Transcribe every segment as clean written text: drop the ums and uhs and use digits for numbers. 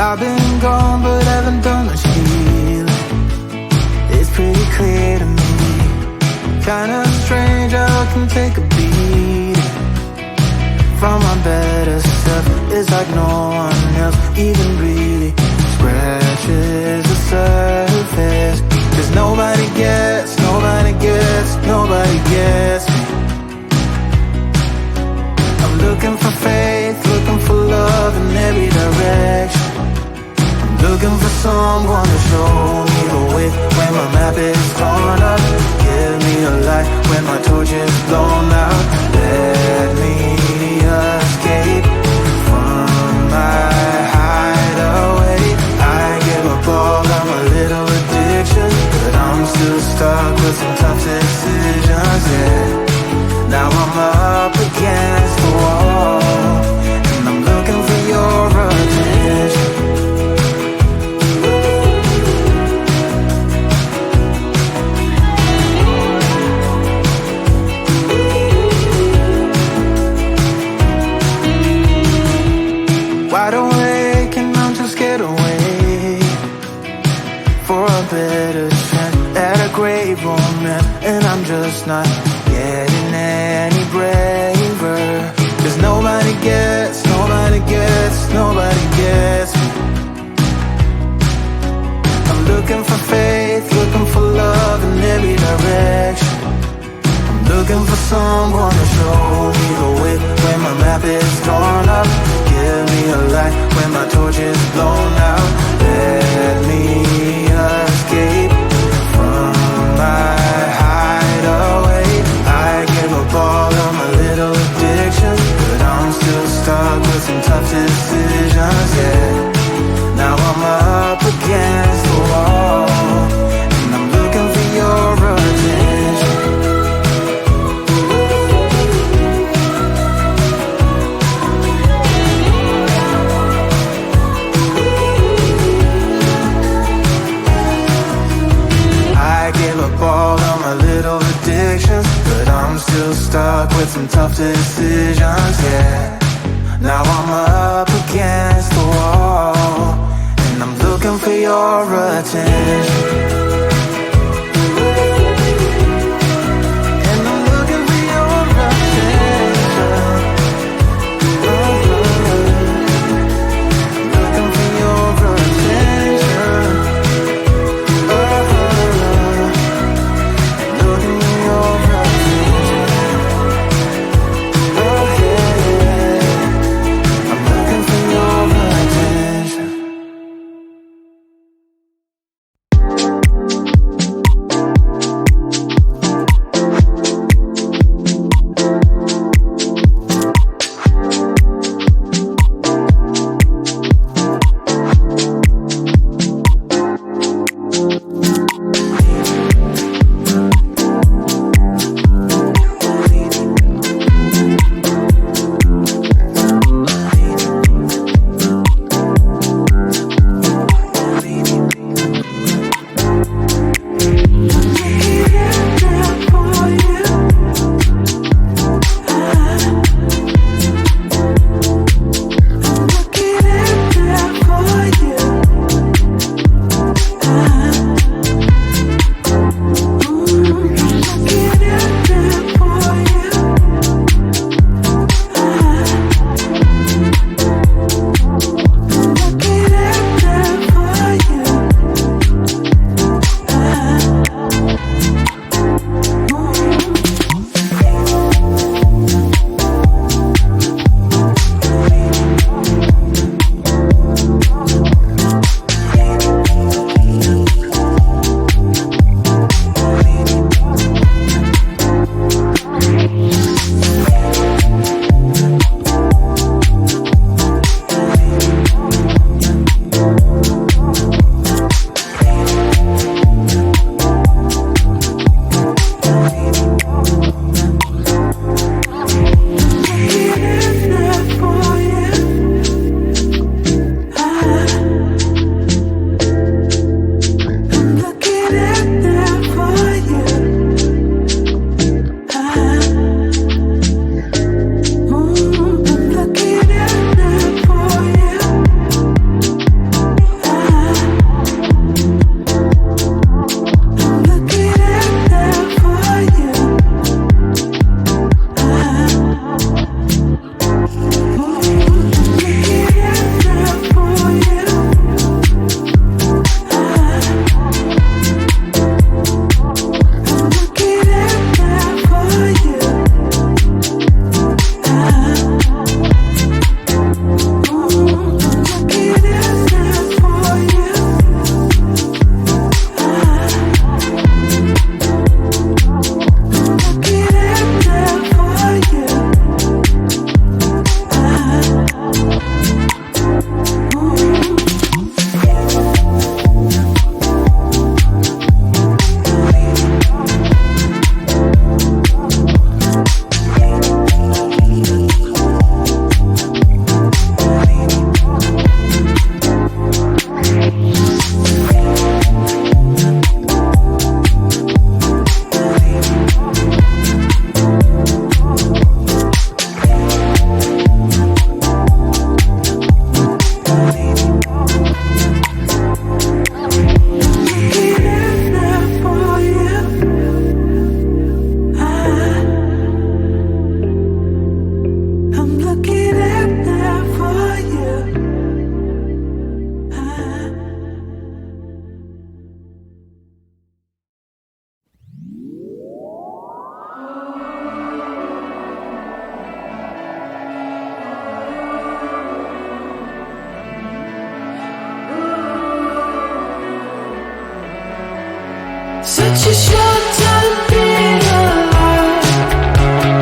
I've been gone but haven't done much healing. It's pretty clear to me, kinda strange how I can take a beating from my better self. It's like no one else even really scratches the surface. Cause nobody gets me. I'm looking for faith, looking for love in every direction. I'm looking for someone to show me the way when my map is torn up. Give me a light when my torch is blown out. Let me escape from my hideaway. I give up all of my little addictions, but I'm still stuck with some tough decisions, yeah. Now I'm up against the wall, and I'm looking for your attention. Wide awake and I'm too scared away for a better chance at a great romance, and I'm just not getting any braver. Cause nobody gets me. I'm looking for faith, looking for love in every direction. I'm looking for someone to show me the way when my map is torn up. Give me a light when my torch is blown out. Let me escape from my hideaway. I give up all of my little addictions, but I'm still stuck with some tough decisions, yeah. Now I'm up against the wall, and I'm looking for your attention. I give up all of my little addictions, but I'm still stuck with some tough decisions, yeah. Now I'm up against the wall, and I'm looking for your attention. Such a short time being alive.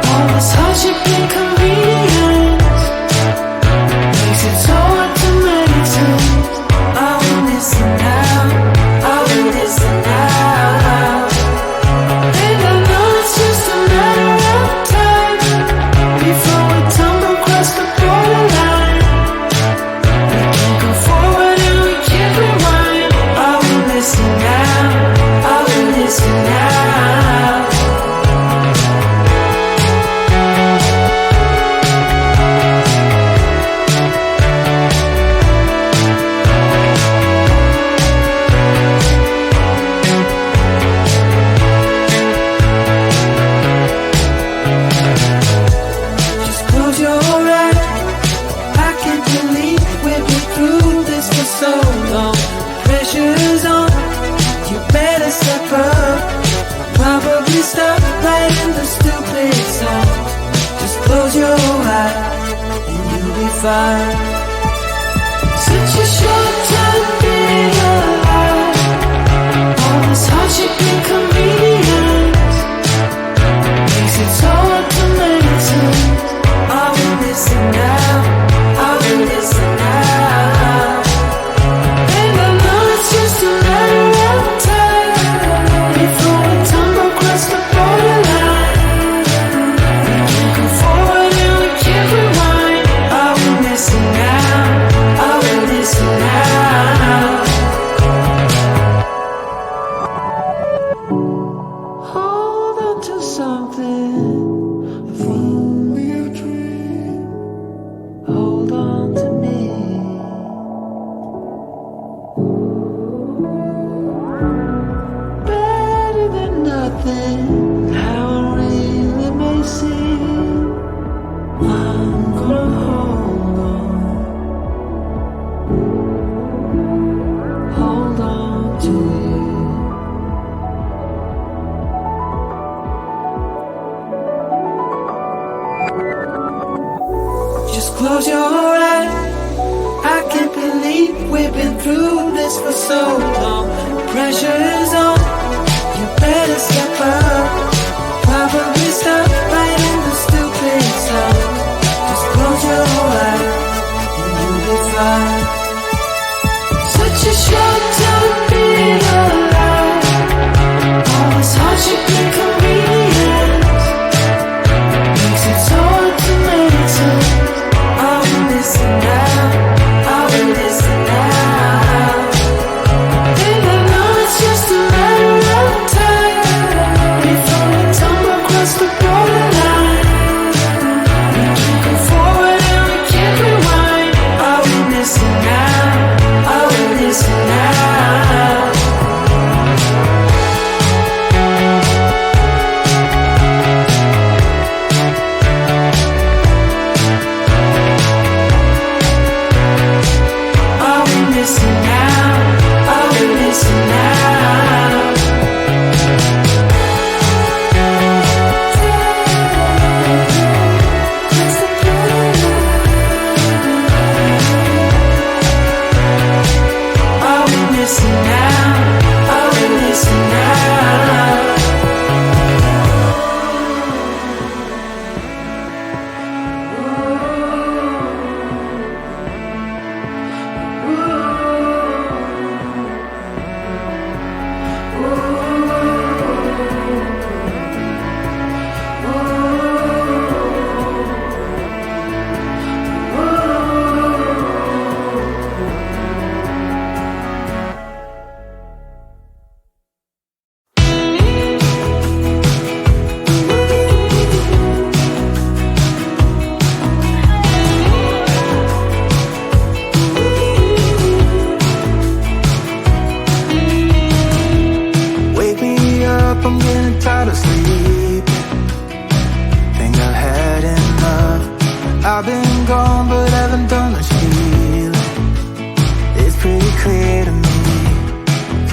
All this hardship and convenience makes it so hard to meditate. I will listen now, I will listen now. And I know it's just a matter of time before we tumble across the borderline. We can't go forward and we can't rewind. I will listen now, I will listen now. Just close your eyes. I can't believe we've been through this for so long. Pressure's on, you better step up. Probably stop playing the stupid song. Just close your eyes and you'll be fine. Such a short time being alive. All this hardship and convenience makes it so hard to meditate. I will listen now, I will listen now. And I know it's just a matter of time before we tumble across the borderline. We can't go forward and we can't rewind. I will listen now, I will listen now. Hold on to something, if only a dream. Hold on to me. Better than nothing, how it really may seem. I'm gonna hold on to you. Just close your eyes. I can't believe we've been through this for so long. Pressure is on, you better step up. Probably stop writing the stupid songs. Just close your eyes and you'll be fine. Such a short time being alive. All this hardship and convenience makes it so hard to meditate. I will listen now, I will listen now. And I know it's just a matter of time before we tumble across the borderline. We can't go forward and we can't rewind. I will listen now, I will listen now.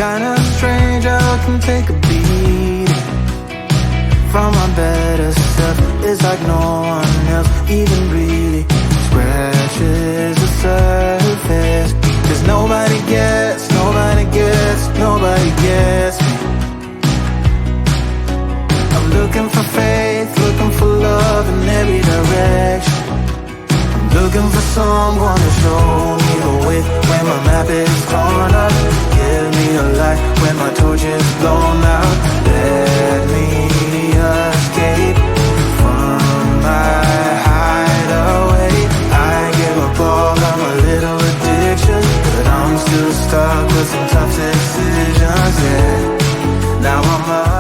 Kinda strange how I can take a beat from my better self. It's like no one else even really scratches the surface. Cause nobody gets me. I'm looking for faith, looking for love in every direction. I'm looking for someone to show me the way when my map is torn up. Give me a light when my torch is blown out. Let me escape from my hideaway. I give up all of my little addictions, but I'm still stuck with some tough decisions, yeah. Now I'm up